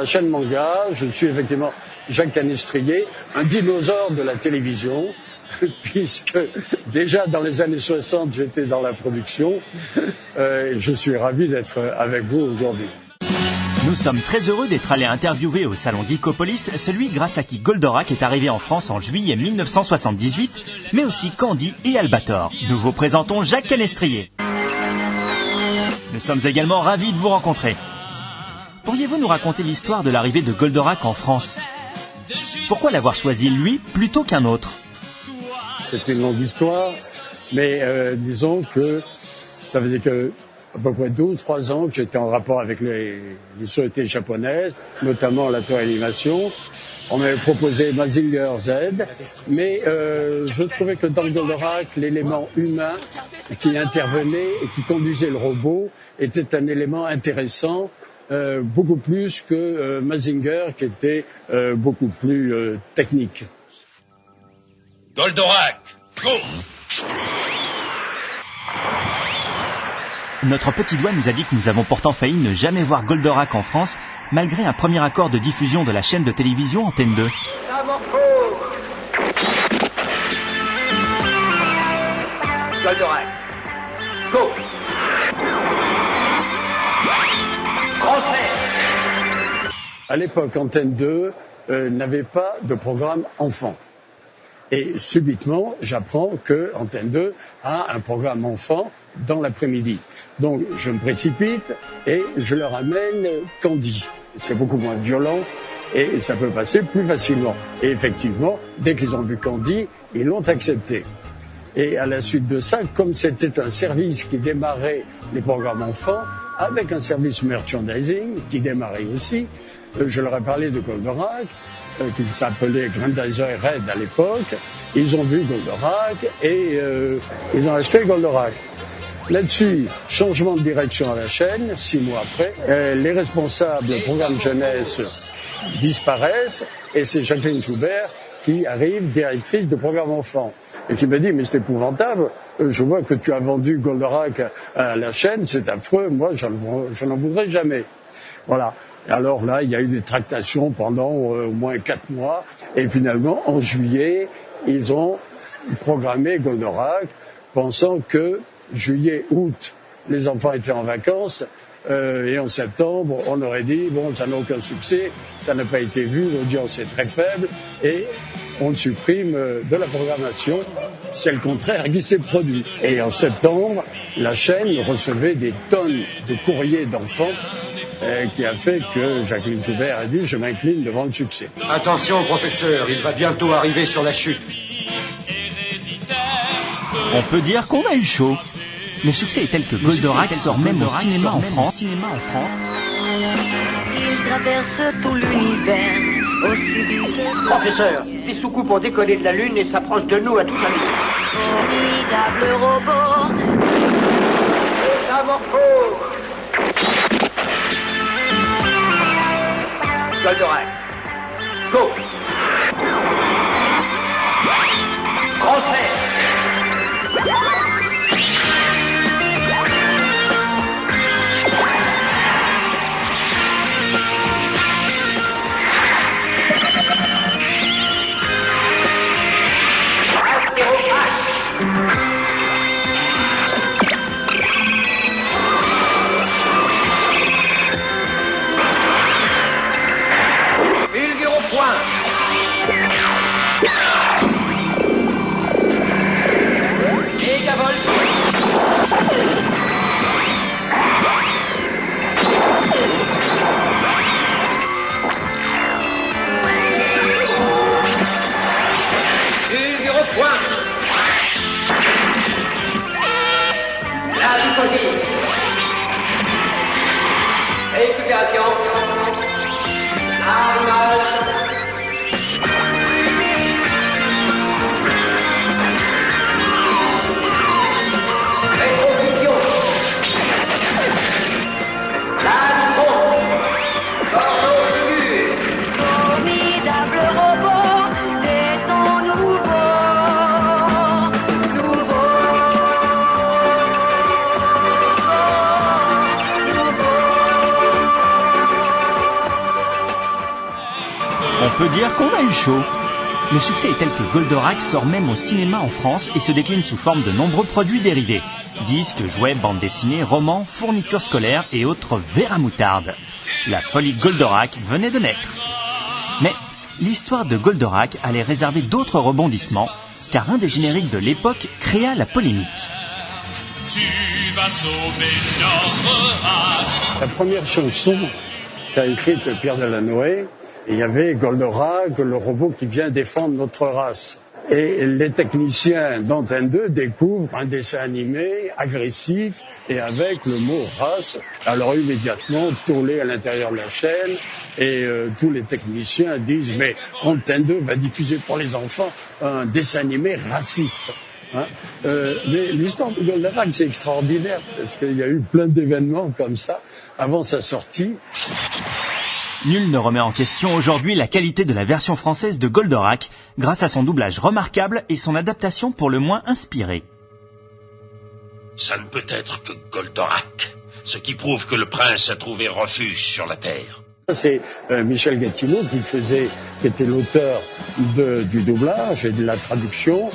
la chaîne Manga. Je suis effectivement Jacques Canestrier, un dinosaure de la télévision, puisque déjà dans les années 60, j'étais dans la production. Je suis ravi d'être avec vous aujourd'hui. Nous sommes très heureux d'être allés interviewer au salon Geekopolis celui grâce à qui Goldorak est arrivé en France en juillet 1978, mais aussi Candy et Albator. Nous vous présentons Jacques Canestrier. Nous sommes également ravis de vous rencontrer. Pourriez-vous nous raconter l'histoire de l'arrivée de Goldorak en France? Pourquoi l'avoir choisi lui plutôt qu'un autre? C'est une longue histoire, mais disons que ça faisait que à peu près 2 ou 3 ans que j'étais en rapport avec les sociétés japonaises, notamment la Toei Animation. On m'avait proposé Mazinger Z, mais je trouvais que dans Goldorak, l'élément humain qui intervenait et qui conduisait le robot était un élément intéressant, beaucoup plus que Mazinger qui était beaucoup plus technique. Goldorak, go! Notre petit doigt nous a dit que nous avons pourtant failli ne jamais voir Goldorak en France, malgré un premier accord de diffusion de la chaîne de télévision Antenne 2. Goldorak, go! Transfert! À l'époque, Antenne 2 n'avait pas de programme enfant. Et subitement, j'apprends que Antenne 2 a un programme enfant dans l'après-midi. Donc, je me précipite et je leur amène Candy. C'est beaucoup moins violent et ça peut passer plus facilement. Et effectivement, dès qu'ils ont vu Candy, ils l'ont accepté. Et à la suite de ça, comme c'était un service qui démarrait les programmes enfants, avec un service merchandising qui démarrait aussi, je leur ai parlé de Goldorak, qui s'appelait Grandizer Red à l'époque. Ils ont vu Goldorak et ils ont acheté Goldorak. Là-dessus, changement de direction à la chaîne, 6 mois après. Les responsables programme jeunesse disparaissent et c'est Jacqueline Joubert qui arrive directrice de programme enfant et qui me dit mais c'est épouvantable, je vois que tu as vendu Goldorak à la chaîne, c'est affreux, moi je n'en voudrais jamais. Voilà. Alors là, il y a eu des tractations pendant au moins 4 mois. Et finalement, en juillet, ils ont programmé Goldorak, pensant que juillet, août, les enfants étaient en vacances. Et en septembre, on aurait dit, bon, ça n'a aucun succès, ça n'a pas été vu, l'audience est très faible, et on le supprime de la programmation. C'est le contraire qui s'est produit. Et en septembre, la chaîne recevait des tonnes de courriers d'enfants, qui a fait que Jacqueline Joubert a dit « je m'incline devant le succès ». Attention, professeur, il va bientôt arriver sur la chute. On peut dire qu'on a eu chaud. Le succès est tel que Goldorak sort même au cinéma en France. Il traverse tout l'univers, aussi vite que... Professeur, des soucoupes ont décollé de la Lune et s'approchent de nous à toute allure. Formidable robot. Métamorphose! Goldorak, go! Transfert! Astéro H! Fulgure au point! peut dire qu'on a eu chaud. Le succès est tel que Goldorak sort même au cinéma en France et se décline sous forme de nombreux produits dérivés. Disques, jouets, bandes dessinées, romans, fournitures scolaires et autres verres à moutarde. La folie Goldorak venait de naître. Mais l'histoire de Goldorak allait réserver d'autres rebondissements, car un des génériques de l'époque créa la polémique. Tu vas sauver notre race. La première chanson qu'a écrite Pierre Delanoë, il y avait Goldorak, le robot qui vient défendre notre race. Et les techniciens d'Antenne 2 découvrent un dessin animé agressif et avec le mot race. Alors immédiatement, tollé à l'intérieur de la chaîne et tous les techniciens disent « Mais Antenne 2 va diffuser pour les enfants un dessin animé raciste ». Hein, mais l'histoire de Goldorak, c'est extraordinaire parce qu'il y a eu plein d'événements comme ça avant sa sortie. Nul ne remet en question aujourd'hui la qualité de la version française de Goldorak, grâce à son doublage remarquable et son adaptation pour le moins inspirée. Ça ne peut être que Goldorak, ce qui prouve que le prince a trouvé refuge sur la terre. C'est Michel Gatineau qui était l'auteur du doublage et de la traduction,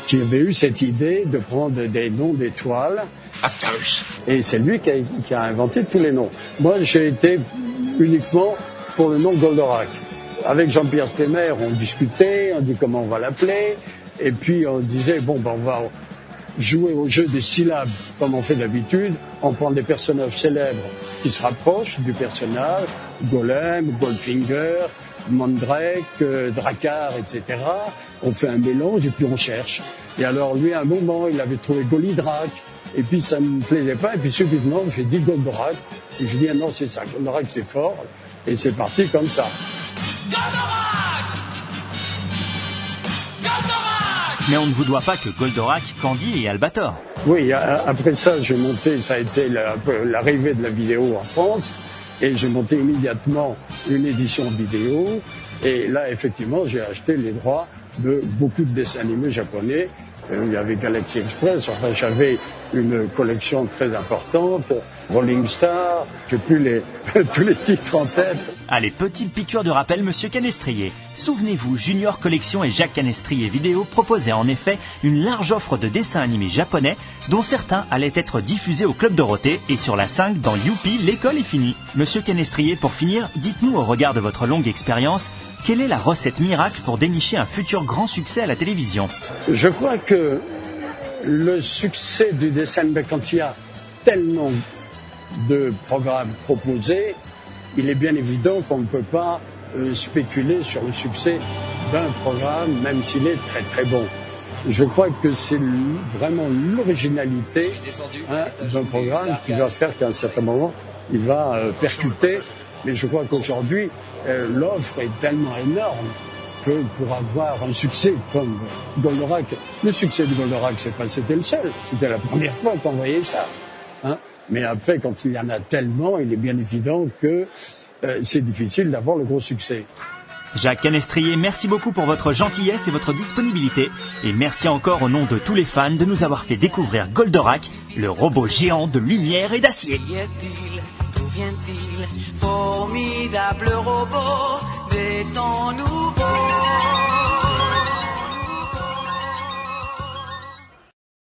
qui avait eu cette idée de prendre des noms d'étoiles. Actarus. Et c'est lui qui a inventé tous les noms. Moi, j'ai été uniquement pour le nom Goldorak. Avec Jean-Pierre Stémer, on discutait, on dit comment on va l'appeler, et puis on disait, bon, ben, on va jouer au jeu des syllabes, comme on fait d'habitude, on prend des personnages célèbres qui se rapprochent du personnage, Golem, Goldfinger, Mandrake, Drakkar, etc. On fait un mélange et puis on cherche. Et alors lui, à un moment, il avait trouvé Golidrak, et puis ça ne me plaisait pas, et puis subitement, j'ai dit Goldorak, et j'ai dit, ah non, c'est ça, Goldorak, c'est fort, et c'est parti comme ça. Goldorak! Goldorak! Mais on ne vous doit pas que Goldorak, Candy et Albator. Oui, après ça, j'ai monté, ça a été l'arrivée de la vidéo en France, et j'ai monté immédiatement une édition vidéo, et là, effectivement, j'ai acheté les droits de beaucoup de dessins animés japonais. Il y avait Galaxy Express, enfin j'avais une collection très importante, Rolling Star, j'ai plus tous les titres en tête. Allez, petite piqûre de rappel, monsieur Canestrier. Souvenez-vous, Junior Collection et Jacques Canestrier Vidéo proposaient en effet une large offre de dessins animés japonais, dont certains allaient être diffusés au Club Dorothée et sur la 5 dans Youpi, l'école est finie. Monsieur Canestrier, pour finir, dites-nous au regard de votre longue expérience, quelle est la recette miracle pour dénicher un futur grand succès à la télévision? Je crois que le succès du dessin animé, quand il y a tellement de programmes proposés, il est bien évident qu'on ne peut pas spéculer sur le succès d'un programme, même s'il est très très bon. Je crois que c'est vraiment l'originalité d'un programme qui va faire qu'à un certain moment, il va percuter. Mais je crois qu'aujourd'hui, l'offre est tellement énorme que pour avoir un succès comme Goldorak, le succès de Goldorak, c'était le seul. C'était la première fois qu'on voyait ça. Hein. Mais après, quand il y en a tellement, il est bien évident que c'est difficile d'avoir le gros succès. Jacques Canestrier, merci beaucoup pour votre gentillesse et votre disponibilité. Et merci encore au nom de tous les fans de nous avoir fait découvrir Goldorak, le robot géant de lumière et d'acier. D'où vient-il, formidable robot des temps nouveaux?